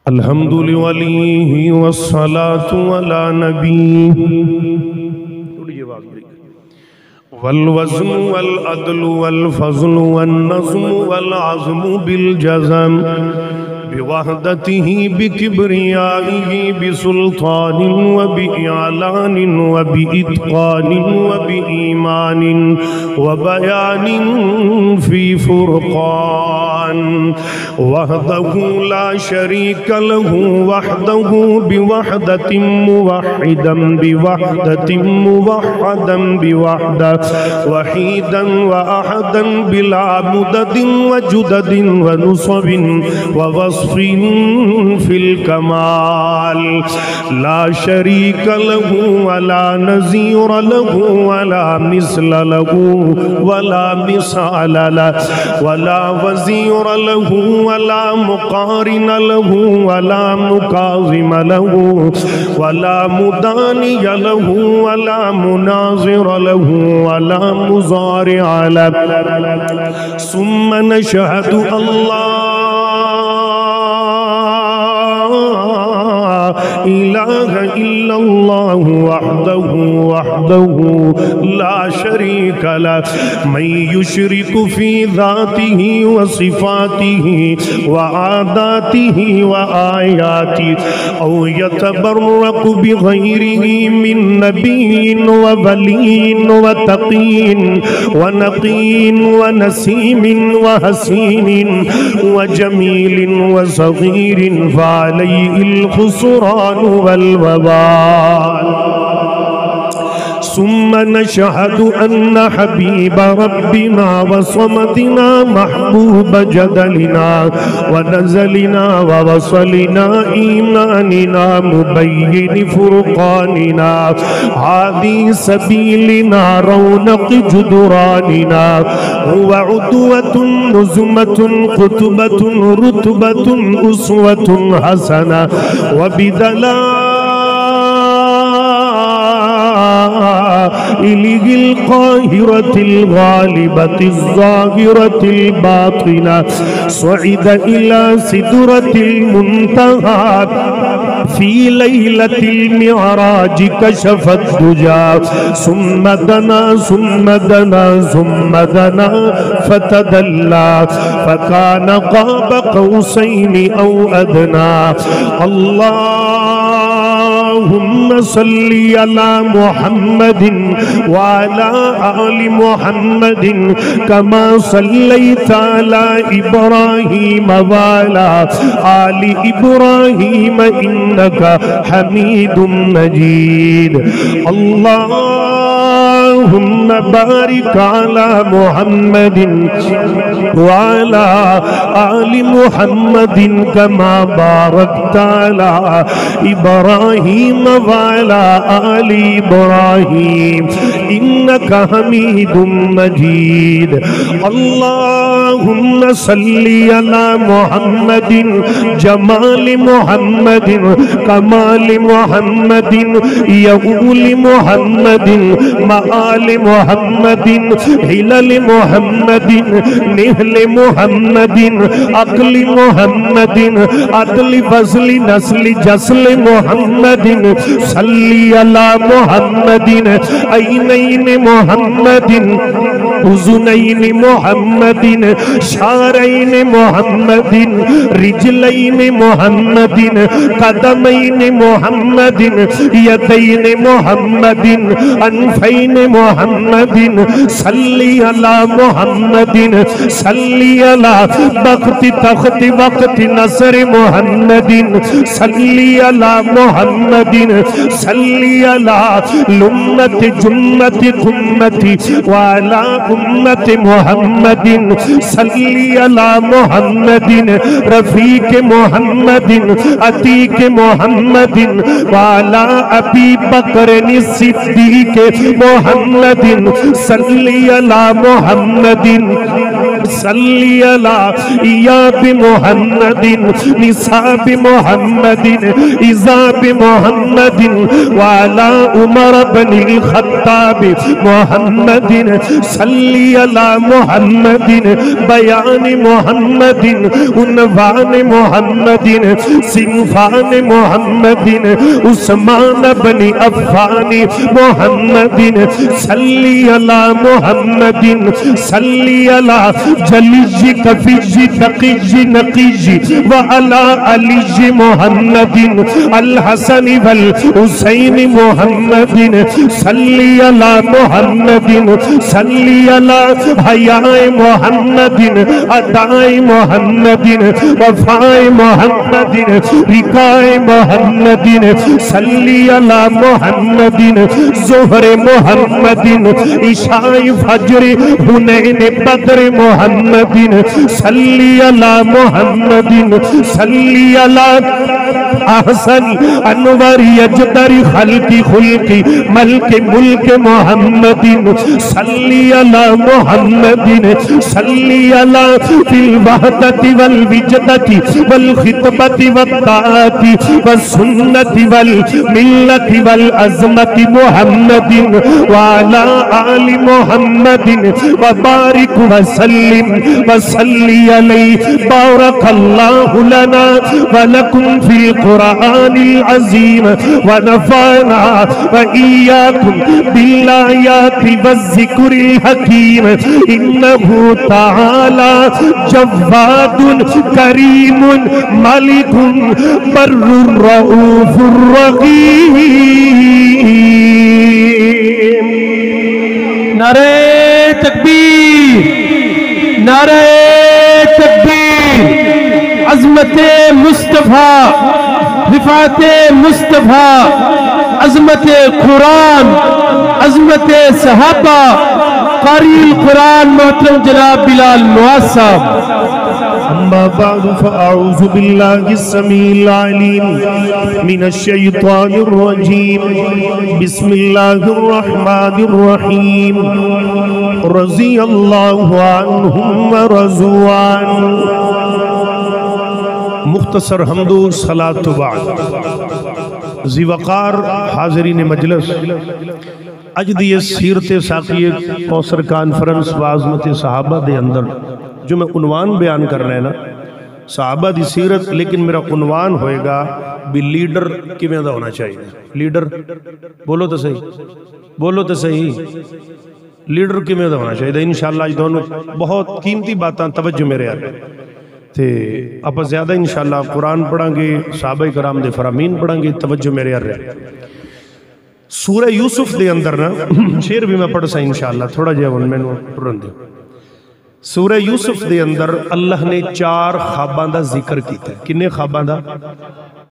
अल्हम्दुलिल्लाहि वस्सलातु अला नबी वल वज़्नु वल अदलु वल फ़ज़्लु वन नज़्मु वल अज़्मु बिल जज़म बिवहदतिही बिकिब्रियाइही बिसुल्तानिन व बिइलानिन व बिइत्क़ानिन व बिईमानिन व बयानिन फ़ी फ़ुरक़ान वहदहु ला शरीक लहु वहदहु बिवहदतिन मुवहिदन बिवहदतिन मुवहदन बिवहदा वहीदन व अहदन बिला मुददिन व जुददिन व नुसबिन व वस्फिन फिल कमाल ला शरीक लहु वला नज़ीर लहु वला मिस्ल लहु वला मिसाल लहु वला वज़ीर लहु वला मुक़ारिन लहु वला मुकाज़िम लहु वला मुदानिय लहु वला मुनाज़िर लहु वला मुज़ारिअ लहु सुम्मा नशहदु अल्लाह इलाहा इल्लल्लाहु वहदहु ला शरीक लहु मन युशरिकु फी ज़ातिही व सिफ़ातिही व आदातिही व आयातिही औ यतबर्रकु बिग़ैरिही मिन नबिय्यिन व वलिय्यिन व तक़ीन व नक़ीन व नसीमिन व हसीनिन व जमीलिन व सग़ीरिन फ़अलैहिल ख़ुस्रान वल वबाल सुम्मा नशहदु अन्ना हबीब रब्बिना व समदिना महबूब जदलिना व नज़लिना व वसलिना ईमानिना मुबय्यिन फुरक़ानिना हादी सबीलिना रौनक जुदरानिना व उदवतुन नुज़मतुन क़ुतबतुन रुतबतुन उसवतुन हसना व बिदला इलिगिल क़ाहिरतिल गालिबतिल ज़ाहिरतिल बातिना सईद इला सिदरतिल मुंतहा फी लैलतिल मिअराज कशफत दुजा सुम्मा दना फतदल्ला फकान क़ाब क़ौसैनि औ अदना अल्लाहुम्मा सल्लि अला मुहम्मदिन व अला आलि मुहम्मदिन कमा सल्लैता अला इब्राहीम व अला आलि इब्राहीम इन्नका हमीदुम मजीद अल्लाहुम्मा बारिक अला मुहम्मदिन व अला आलि मुहम्मदिन कमा बारकता अला इब्राहीम व अला आलि इब्राहीम इन्नका हमीदुम मजीद अल्लाहुम्मा सल्लि अला मुहम्मदिन जमाल मुहम्मदिन कमाल मुहम्मदिन यऊल मुहम्मदिन माल मुहम्मदिन हिलल मुहम्मदिन निहल मुहम्मदिन अक्ल मुहम्मदिन अदल फज़ल नस्ल जस्ल मुहम्मदिन सल्ली अला मुहम्मदिन ऐनैन मुहम्मदिन उज़ुनैन मुहम्मदिन शारैन मुहम्मदिन रिजलैन मुहम्मदिन कदमैन मुहम्मदिन यदैन मुहम्मदिन अनफैन मुहम्मदिन सल्ली अला मुहम्मदिन सल्ली अला बख्ति तख्ति वक्ति नसर मुहम्मदिन सल्ली अला मुहम्मदिन सल्ली अला लुम्मति जुम्मति कुम्मति वाला उम्मति मुहम्मदिन सल्ली अला मुहम्मदिन रफीक मुहम्मदिन अतीक मुहम्मदिन वाला अबी बकर सिद्दीक मुहम्मदिन सल्ली अला मुहम्मदिन सल्ली अला या बि मुहम्मदिन निसा बि मुहम्मदिन इज़ा बि मुहम्मदिन वाला उमर बिन खत्ताब मुहम्मदिन सल्ली अला मुहम्मदिन बयान मुहम्मदिन उन्वान मुहम्मदिन सिंफान मुहम्मदिन उस्मान बनी अफ़्फ़ानी मुहम्मदिन सल्ली अला मुहम्मदिन सल्ली अला जलीजी कफीजी तकीजी नकीजी व अला अलीजी मुहम्मदिन अल हसन वल हुसैन मुहम्मदिन सल्ली अला मुहम्मदिन सल्ली अला हयाए मुहम्मदिन अदाए मुहम्मदिन वफाए मुहम्मदिन रिकाए मुहम्मदिन सल्ली अला मुहम्मदिन ज़ोहरे मुहम्मदिन इशाए फज्र हुनैन बद्र मुहम्मदिन सल्ली अला मुहम्मदिन सल्ली अला अहसन अनवर यजदर खल्की खुल्की मल्क मुल्क मुहम्मदिन सल्ली अला मुहम्मदिन सल्ली अला फिल वहदति वल विजदति वल खितबति वत्ताअति वसुन्नति वल मिल्लति वल अज़मति मुहम्मदिन वाला आलि मुहम्मदिन व बारिक वसल्लिम वसल्ली अलैहि बारकल्लाहु लना व लकुम फिल कुरानिल अज़ीम व नफ़अना व इय्याकुम बिल्लायाति वज़्ज़िक्रिल हकीम इन्नहु तआला जव्वादुन करीमुन मालिकुन बर्रुर रऊफुर रहीम। नारे तकबीर, नारे तकबीर। अज़मते मुस्तफ़ा, रिफ़ाते मुस्तफ़ा, अज़मते कुरान, अज़मते सहाबा, क़ारील कुरान मोहतरम जनाब बिलाल नवाज़ साहब। अम्मा बअद फ़अऊज़ु बिल्लाहि समीइल अलीम मिनश शैतानिर रजीम बिस्मिल्लाहिर रहमानिर रहीम रज़ियल्लाहु अन्हुम व रज़ू अन्हु। मुख्तसर हम्दो सलातो बाद ज़िवक़ार हाज़रीन मजलिस अज दी सीरत साक़िए कौसर कॉन्फ्रेंस वाज़मत सहाबा दे अंदर जो मैं उन्वान बयान करना है ना सहाबा दी सीरत, लेकिन मेरा उन्वान होएगा भी लीडर किवें दा होना चाहिए। लीडर बोलो तो सही, बोलो तो सही, लीडर किवें दा होना चाहिए। इंशाअल्लाह दोनों बहुत कीमती बातां तवज्जो मेरे यार ते आप ज़्यादा इंशाअल्लाह कुरान पढ़ांगे, सहाबा कराम दे फरामीन पढ़ांगे, तवज्जो मेरे यार। सूरह यूसुफ दे अंदर ना शेर भी मैं पढ़ सा इंशाअल्लाह, थोड़ा जिहा हुण मैनूं पढ़न दे। सूरह यूसुफ दे अंदर अल्लाह ने 4 ख्वाबां दा जिक्र कीता है। किन्ने ख्वाबां दा?